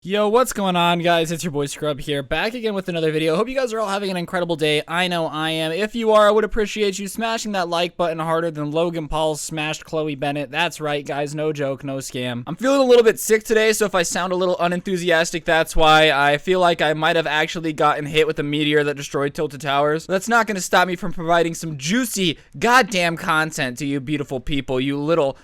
Yo, what's going on, guys? It's your boy Scrub here, back again with another video. Hope you guys are all having an incredible day. I know I am. If you are, I would appreciate you smashing that like button harder than Logan Paul smashed Chloe Bennett. That's right, guys. No joke, no scam. I'm feeling a little bit sick today, so if I sound a little unenthusiastic, that's why. I feel like I might have actually gotten hit with a meteor that destroyed Tilted Towers. That's not going to stop me from providing some juicy, goddamn content to you beautiful people. You little,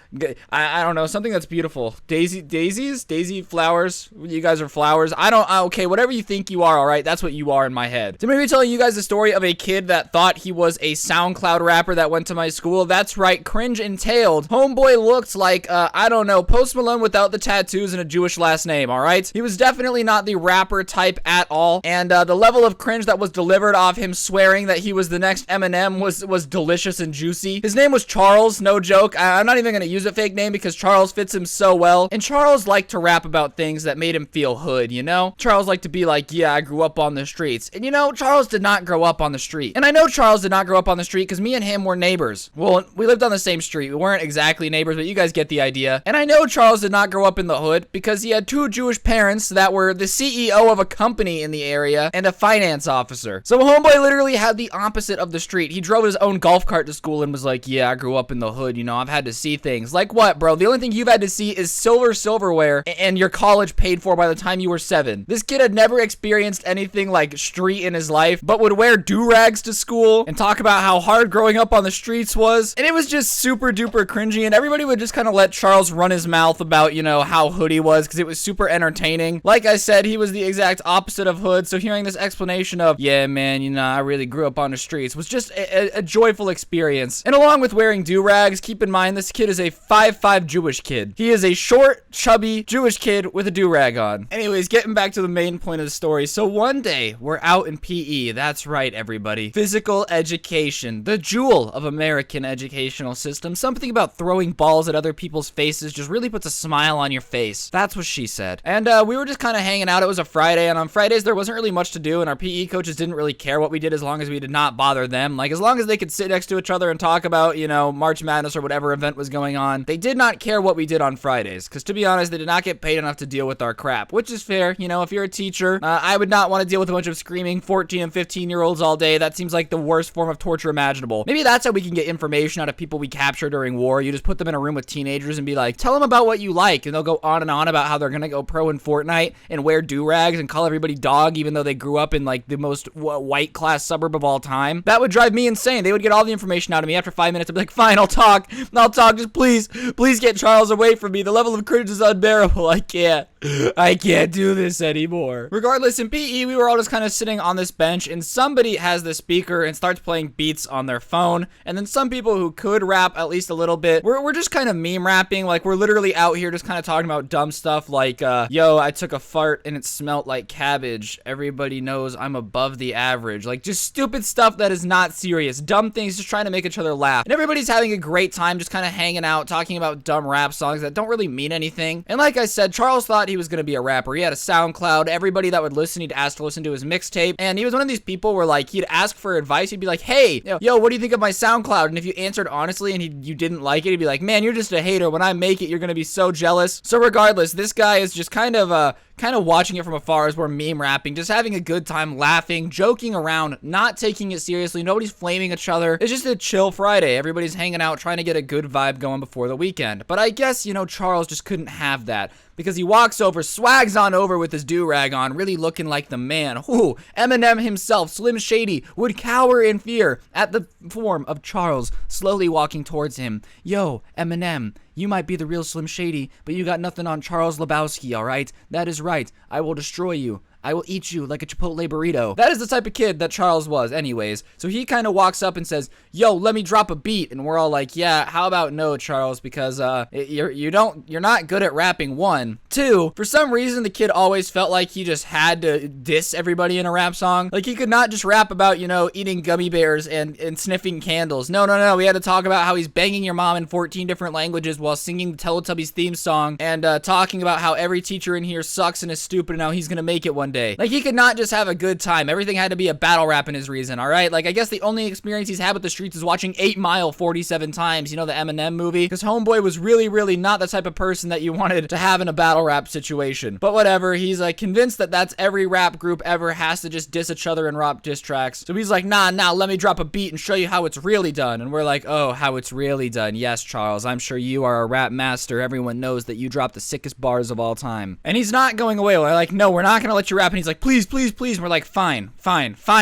I don't know, something that's beautiful. Daisy flowers. You guys are flowers. Okay, whatever you think you are, alright? That's what you are in my head. So I'm going to be telling you guys the story of a kid that thought he was a SoundCloud rapper that went to my school. That's right, cringe entailed. Homeboy looked like, I don't know, Post Malone without the tattoos and a Jewish last name, alright? He was definitely not the rapper type at all, and the level of cringe that was delivered off him swearing that he was the next Eminem was delicious and juicy. His name was Charles, no joke. I'm not even going to use a fake name because Charles fits him so well, and Charles liked to rap about things that made him feel hood, you know? Charles liked to be like, yeah, I grew up on the streets. And you know, Charles did not grow up on the street. And I know Charles did not grow up on the street because me and him were neighbors. Well, we lived on the same street. We weren't exactly neighbors, but you guys get the idea. And I know Charles did not grow up in the hood because he had two Jewish parents that were the CEO of a company in the area and a finance officer. So homeboy literally had the opposite of the street. He drove his own golf cart to school and was like, yeah, I grew up in the hood. You know, I've had to see things. Like what, bro? The only thing you've had to see is silverware and your college paid for by the time you were 7. This kid had never experienced anything like street in his life, but would wear do-rags to school and talk about how hard growing up on the streets was. And it was just super duper cringy, and everybody would just kind of let Charles run his mouth about, you know, how hood he was because it was super entertaining. Like I said, he was the exact opposite of hood, so hearing this explanation of, yeah, man, you know, I really grew up on the streets was just a joyful experience. And along with wearing do-rags, keep in mind this kid is a 5'5" Jewish kid. He is a short, chubby Jewish kid with a do-rag on. Anyways, getting back to the main point of the story. So one day, we're out in PE. That's right, everybody. Physical education. The jewel of American educational system. Something about throwing balls at other people's faces just really puts a smile on your face. That's what she said. And we were just kind of hanging out. It was a Friday, and on Fridays, there wasn't really much to do, and our PE coaches didn't really care what we did as long as we did not bother them. Like, as long as they could sit next to each other and talk about, you know, March Madness or whatever event was going on, they did not care what we did on Fridays. Because to be honest, they did not get paid enough to deal with our crap, which is fair. You know, if you're a teacher, I would not want to deal with a bunch of screaming 14 and 15-year-olds all day. That seems like the worst form of torture imaginable. Maybe that's how we can get information out of people we capture during war. You just put them in a room with teenagers and be like, tell them about what you like, and they'll go on and on about how they're gonna go pro in Fortnite and wear do-rags and call everybody dog even though they grew up in like the most white class suburb of all time. That would drive me insane. They would get all the information out of me. After 5 minutes, I'd be like, fine, I'll talk, just please get Charles away from me. The level of cringe is unbearable. I can't do this anymore. Regardless, in PE, we were all just kind of sitting on this bench, and somebody has the speaker and starts playing beats on their phone, and then some people who could rap at least a little bit, we're just kind of meme rapping. Like, we're literally out here just kind of talking about dumb stuff like, yo, I took a fart and it smelled like cabbage. Everybody knows I'm above the average. Like, just stupid stuff that is not serious. Dumb things, just trying to make each other laugh. And everybody's having a great time just kind of hanging out, talking about dumb rap songs that don't really mean anything. And like I said, Charles thought he was going to be a rapper. He had a SoundCloud. Everybody that would listen, he'd ask to listen to his mixtape. And he was one of these people where, like, he'd ask for advice. He'd be like, hey, yo, what do you think of my SoundCloud? And if you answered honestly and you didn't like it, he'd be like, man, you're just a hater. When I make it, you're going to be so jealous. So regardless, this guy is just kind of watching it from afar as we're meme rapping, just having a good time, laughing, joking around, not taking it seriously. Nobody's flaming each other. It's just a chill Friday. Everybody's hanging out, trying to get a good vibe going before the weekend. But I guess, you know, Charles just couldn't have that because he walks over, swags on over with his do-rag on, really looking like the man. Ooh, Eminem himself, Slim Shady, would cower in fear at the form of Charles slowly walking towards him. Yo, Eminem, you might be the real Slim Shady, but you got nothing on Charles Lebowski, alright? That is right. I will destroy you. I will eat you like a Chipotle burrito. That is the type of kid that Charles was anyways. So he kind of walks up and says, yo, let me drop a beat. And we're all like, yeah, how about no, Charles? Because you're not good at rapping, 1. 2, for some reason, the kid always felt like he just had to diss everybody in a rap song. Like, he could not just rap about, you know, eating gummy bears and sniffing candles. No. We had to talk about how he's banging your mom in 14 different languages while singing the Teletubbies theme song and talking about how every teacher in here sucks and is stupid and how he's gonna make it one day. day. Like, he could not just have a good time. Everything had to be a battle rap in his reason, all right? Like, I guess the only experience he's had with the streets is watching 8 Mile 47 times, you know, the Eminem movie, because homeboy was really not the type of person that you wanted to have in a battle rap situation. But whatever, he's like convinced that that's every rap group ever has to just diss each other and drop diss tracks. So he's like, nah, let me drop a beat and show you how it's really done. And we're like, oh, how it's really done. Yes, Charles, I'm sure you are a rap master. Everyone knows that you drop the sickest bars of all time. And he's not going away. We're like, no, we're not gonna let you rap. And he's like, please. And we're like, fine,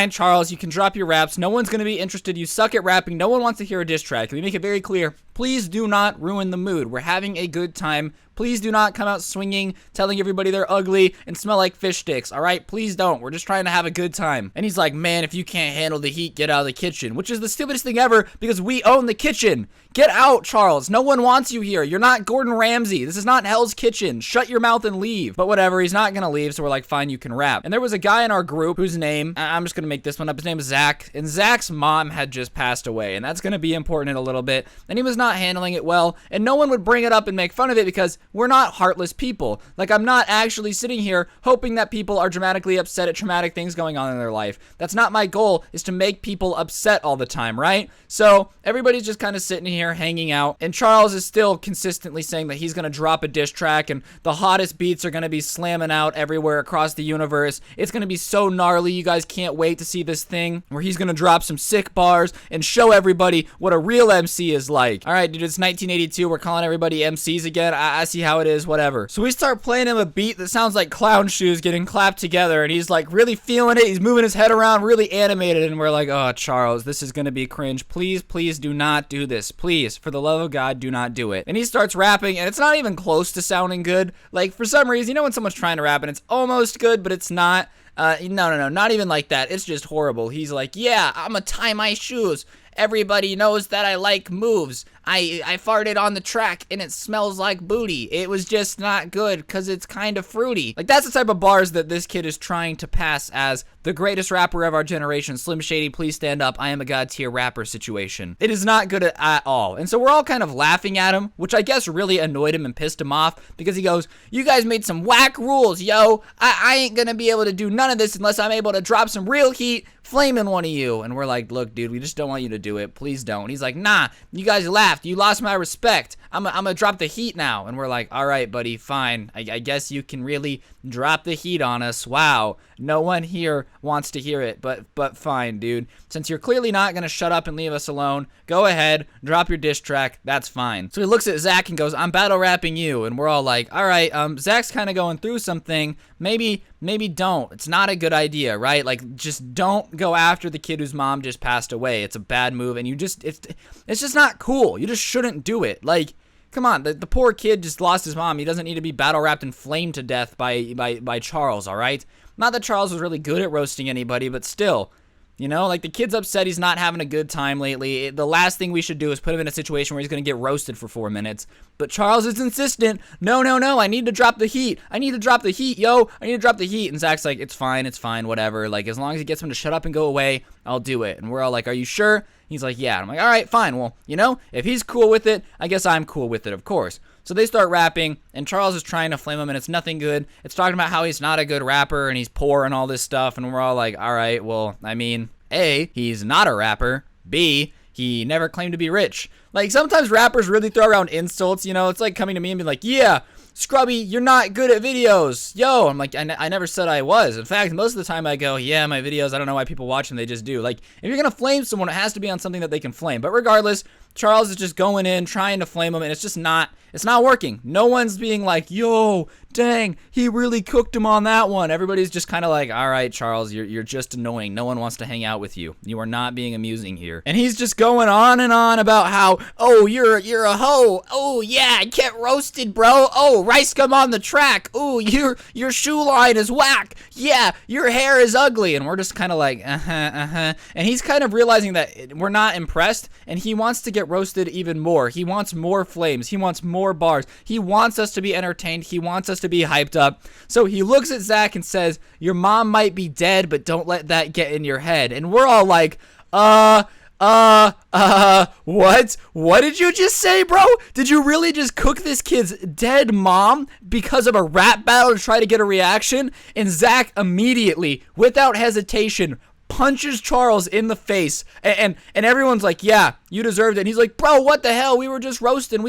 Charles, you can drop your raps. No one's gonna be interested. You suck at rapping. No one wants to hear a diss track. We make it very clear. Please do not ruin the mood. We're having a good time. Please do not come out swinging, telling everybody they're ugly and smell like fish sticks, all right? Please don't. We're just trying to have a good time. And he's like, man, if you can't handle the heat, get out of the kitchen, which is the stupidest thing ever because we own the kitchen. Get out, Charles. No one wants you here. You're not Gordon Ramsay. This is not Hell's Kitchen. Shut your mouth and leave. But whatever, he's not gonna leave, so we're like, fine, you can rap. And there was a guy in our group whose name, I'm just gonna make this one up. His name is Zach, and Zach's mom had just passed away, and that's gonna be important in a little bit. And he was not handling it well, and no one would bring it up and make fun of it because we're not heartless people. Like, I'm not actually sitting here hoping that people are dramatically upset at traumatic things going on in their life. That's not my goal, is to make people upset all the time, right? So everybody's just kind of sitting here hanging out, and Charles is still consistently saying that he's gonna drop a diss track, and the hottest beats are gonna be slamming out everywhere across the universe. It's gonna be so gnarly. You guys can't wait to see this thing where he's gonna drop some sick bars and show everybody what a real MC is like. All right, dude, it's 1982. We're calling everybody MCs again. I see how it is, whatever. So we start playing him a beat that sounds like clown shoes getting clapped together, and he's like really feeling it. He's moving his head around, really animated, and we're like, oh, Charles, this is gonna be cringe. Please do not do this. Please, for the love of God, do not do it. And he starts rapping, and it's not even close to sounding good. Like, for some reason, you know when someone's trying to rap and it's almost good, but it's not? No, not even like that. It's just horrible. He's like, yeah, I'ma tie my shoes. Everybody knows that I like moves. I farted on the track and it smells like booty. It was just not good because it's kind of fruity. Like, that's the type of bars that this kid is trying to pass as the greatest rapper of our generation. Slim Shady, please stand up. I am a god tier rapper situation. It is not good at all. And so we're all kind of laughing at him, which I guess really annoyed him and pissed him off because he goes, you guys made some whack rules, yo. I ain't gonna be able to do none of this unless I'm able to drop some real heat flaming one of you. And we're like, look, dude, we just don't want you to do it. Please don't. And he's like, nah, you guys laughed. You lost my respect. I'm gonna drop the heat now. And we're like, all right, buddy, fine. I guess you can really drop the heat on us. Wow. No one here wants to hear it, but fine, dude. Since you're clearly not gonna shut up and leave us alone, go ahead, drop your diss track. That's fine. So he looks at Zach and goes, I'm battle rapping you. And we're all like, all right, Zach's kind of going through something. Maybe don't. It's not a good idea, right? Like, just don't go after the kid whose mom just passed away. It's a bad move, and it's just not cool. You just shouldn't do it. Like, come on, the poor kid just lost his mom. He doesn't need to be battle rapped and flamed to death by Charles, all right? Not that Charles was really good at roasting anybody, but still. You know, like, the kid's upset he's not having a good time lately. The last thing we should do is put him in a situation where he's going to get roasted for 4 minutes. But Charles is insistent. No, I need to drop the heat. I need to drop the heat, yo. I need to drop the heat. And Zach's like, it's fine, whatever. Like, as long as he gets him to shut up and go away, I'll do it. And we're all like, are you sure? He's like, yeah. And I'm like, all right, fine. Well, you know, if he's cool with it, I guess I'm cool with it, of course. So they start rapping, and Charles is trying to flame him, and it's nothing good. It's talking about how he's not a good rapper, and he's poor and all this stuff, and we're all like, all right, well, I mean, A, he's not a rapper. B, he never claimed to be rich. Like, sometimes rappers really throw around insults, you know? It's like coming to me and being like, yeah, Scrubby, you're not good at videos. Yo, I'm like, I never said I was. In fact, most of the time I go, yeah, my videos, I don't know why people watch them, they just do. Like, if you're gonna flame someone, it has to be on something that they can flame. But regardless, Charles is just going in, trying to flame him, and it's not working. No one's being like, yo, dang, he really cooked him on that one. Everybody's just kind of like, all right, Charles, you're just annoying. No one wants to hang out with you. You are not being amusing here. And he's just going on and on about how, oh, you're a hoe. Oh, yeah, get roasted, bro. Oh, rice gum on the track. Oh, your shoe line is whack. Yeah, your hair is ugly. And we're just kind of like, And he's kind of realizing that we're not impressed, and he wants to get roasted even more. He wants more flames. He wants more bars. He wants us to be entertained. He wants us to be hyped up. So he looks at Zach and says, your mom might be dead, but don't let that get in your head. And we're all like, What? What did you just say, bro? Did you really just cook this kid's dead mom because of a rap battle to try to get a reaction? And Zach immediately, without hesitation, punches Charles in the face, and everyone's like, yeah, you deserved it. And he's like, bro, what the hell? We were just roasting.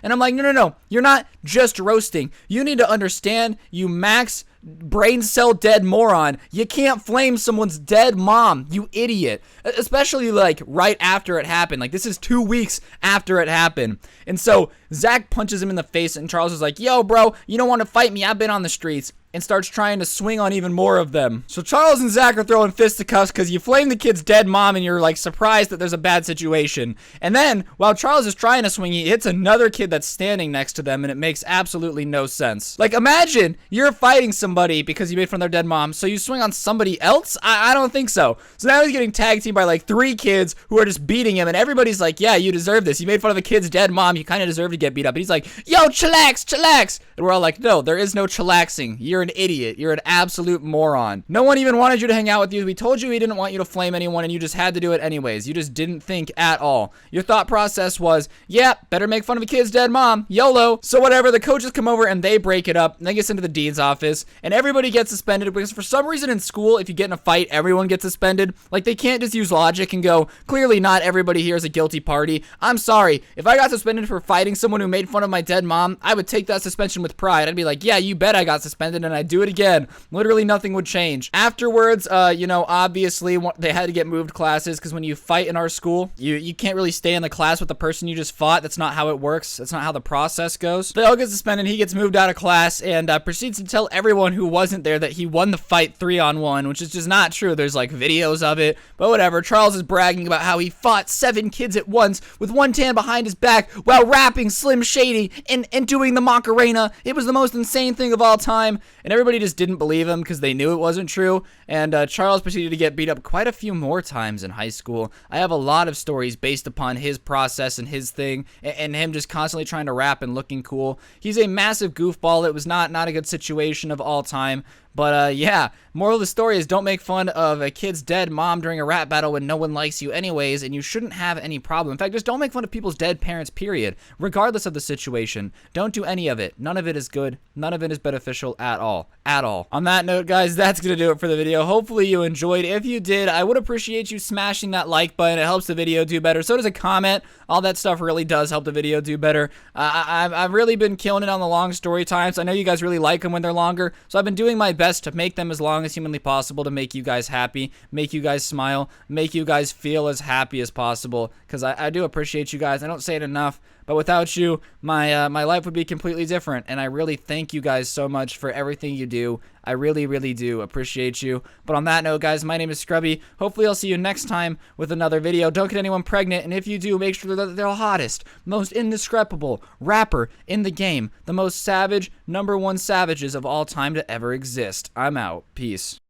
And I'm like, no, you're not just roasting. You need to understand, you max brain cell dead moron. You can't flame someone's dead mom, you idiot. Especially like right after it happened. Like, this is 2 weeks after it happened. And so Zach punches him in the face, and Charles is like, yo, bro, you don't want to fight me, I've been on the streets. And starts trying to swing on even more of them. So Charles and Zach are throwing fisticuffs because you flame the kid's dead mom and you're like surprised that there's a bad situation. And then while Charles is trying to swing, he hits another kid that's standing next to them, and it makes absolutely no sense. Like, imagine you're fighting somebody because you made fun of their dead mom, so you swing on somebody else? I don't think so. So now he's getting tag teamed by like 3 kids who are just beating him, and everybody's like, yeah, you deserve this. You made fun of a kid's dead mom, you kind of deserve to get beat up. And he's like, yo, chillax. And we're all like, no, there is no chillaxing. You're an idiot. You're an absolute moron. No one even wanted you to hang out with you. We told you we didn't want you to flame anyone, and you just had to do it anyways. You just didn't think at all. Your thought process was, yeah, better make fun of a kid's dead mom. YOLO. So whatever, the coaches come over and they break it up, and they get into the dean's office, and everybody gets suspended because for some reason in school, if you get in a fight, everyone gets suspended. Like, they can't just use logic and go, clearly not everybody here is a guilty party. I'm sorry. If I got suspended for fighting someone who made fun of my dead mom, I would take that suspension with pride. I'd be like, yeah, you bet I got suspended, and I'd do it again. Literally nothing would change. Afterwards, you know, obviously they had to get moved classes because when you fight in our school, you can't really stay in the class with the person you just fought. That's not how it works. That's not how the process goes. They all get suspended. He gets moved out of class and proceeds to tell everyone who wasn't there that he won the fight 3-on-1, which is just not true. There's like videos of it, but whatever. Charles is bragging about how he fought 7 kids at once with one hand behind his back while rapping Slim Shady and doing the Macarena. It was the most insane thing of all time, and everybody just didn't believe him because they knew it wasn't true. And Charles proceeded to get beat up quite a few more times in high school. I have a lot of stories based upon his process and his thing, and him just constantly trying to rap and looking cool. He's a massive goofball. It was not a good situation of all time. But, yeah, moral of the story is don't make fun of a kid's dead mom during a rap battle when no one likes you anyways, and you shouldn't have any problem. In fact, just don't make fun of people's dead parents, period. Regardless of the situation. Don't do any of it. None of it is good. None of it is beneficial at all. At all. On that note, guys, that's going to do it for the video. Hopefully you enjoyed. If you did, I would appreciate you smashing that like button. It helps the video do better. So does a comment. All that stuff really does help the video do better. I've really been killing it on the long story times. I know you guys really like them when they're longer, so I've been doing my best to make them as long as humanly possible to make you guys happy, make you guys smile, make you guys feel as happy as possible, because I do appreciate you guys. I don't say it enough, but without you, my life would be completely different, and I really thank you guys so much for everything you do. I really, really do appreciate you. But on that note, guys, my name is Scrubby. Hopefully I'll see you next time with another video. Don't get anyone pregnant, and if you do, make sure that they're the hottest, most indescribable rapper in the game, the most savage, #1 savages of all time to ever exist. I'm out. Peace.